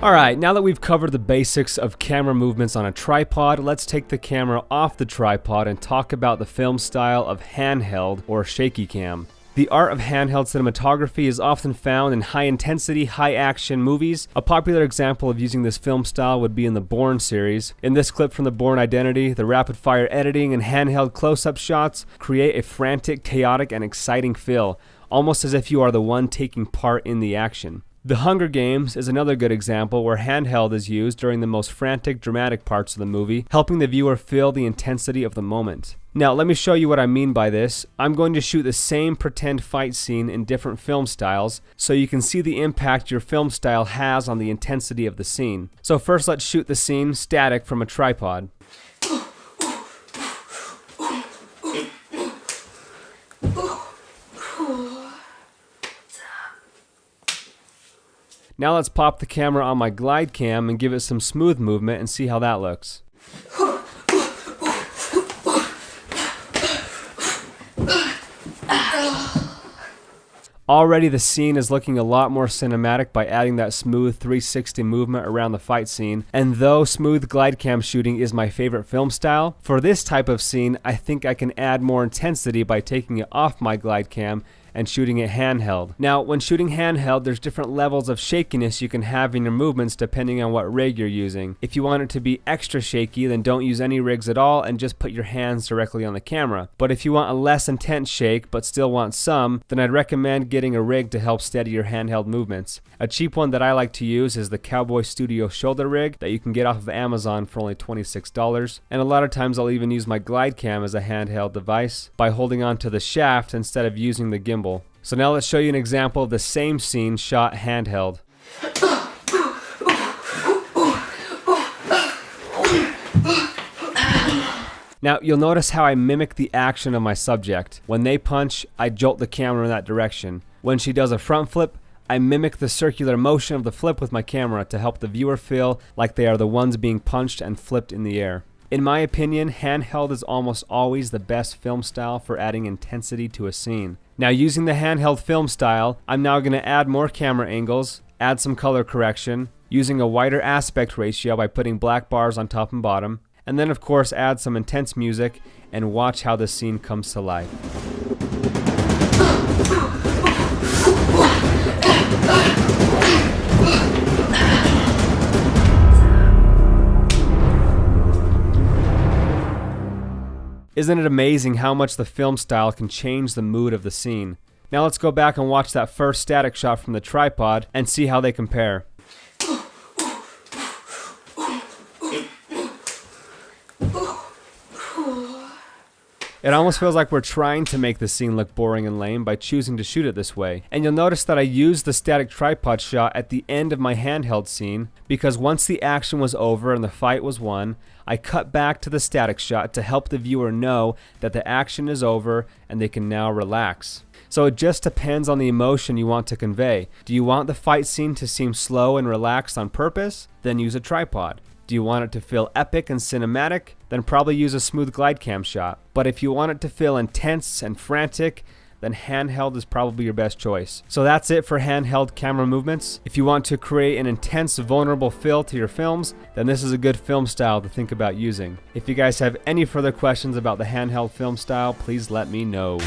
Alright, now that we've covered the basics of camera movements on a tripod, let's take the camera off the tripod and talk about the film style of handheld or shaky cam. The art of handheld cinematography is often found in high-intensity, high-action movies. A popular example of using this film style would be in the Bourne series. In this clip from the Bourne Identity, the rapid-fire editing and handheld close-up shots create a frantic, chaotic, and exciting feel, almost as if you are the one taking part in the action. The Hunger Games is another good example where handheld is used during the most frantic, dramatic parts of the movie, helping the viewer feel the intensity of the moment. Now, let me show you what I mean by this. I'm going to shoot the same pretend fight scene in different film styles, so you can see the impact your film style has on the intensity of the scene. So first, let's shoot the scene static from a tripod. Now let's pop the camera on my glide cam and give it some smooth movement and see how that looks. Already the scene is looking a lot more cinematic by adding that smooth 360 movement around the fight scene. And though smooth glide cam shooting is my favorite film style, for this type of scene I think I can add more intensity by taking it off my glide cam and shooting it handheld. Now, when shooting handheld, there's different levels of shakiness you can have in your movements depending on what rig you're using. If you want it to be extra shaky, then don't use any rigs at all and just put your hands directly on the camera. But if you want a less intense shake but still want some, then I'd recommend getting a rig to help steady your handheld movements. A cheap one that I like to use is the Cowboy Studio shoulder rig that you can get off of Amazon for only $26. And a lot of times I'll even use my glide cam as a handheld device by holding on to the shaft instead of using the gimbal. So now let's show you an example of the same scene shot handheld. Now you'll notice how I mimic the action of my subject. When they punch, I jolt the camera in that direction. When she does a front flip, I mimic the circular motion of the flip with my camera to help the viewer feel like they are the ones being punched and flipped in the air. In my opinion, handheld is almost always the best film style for adding intensity to a scene. Now, using the handheld film style, I'm now going to add more camera angles, add some color correction, using a wider aspect ratio by putting black bars on top and bottom, and then of course add some intense music and watch how the scene comes to life. Isn't it amazing how much the film style can change the mood of the scene? Now let's go back and watch that first static shot from the tripod and see how they compare. It almost feels like we're trying to make the scene look boring and lame by choosing to shoot it this way. And you'll notice that I used the static tripod shot at the end of my handheld scene because once the action was over and the fight was won, I cut back to the static shot to help the viewer know that the action is over and they can now relax. So it just depends on the emotion you want to convey. Do you want the fight scene to seem slow and relaxed on purpose? Then use a tripod. Do you want it to feel epic and cinematic? Then probably use a smooth glide cam shot. But if you want it to feel intense and frantic, then handheld is probably your best choice. So that's it for handheld camera movements. If you want to create an intense, vulnerable feel to your films, then this is a good film style to think about using. If you guys have any further questions about the handheld film style, please let me know.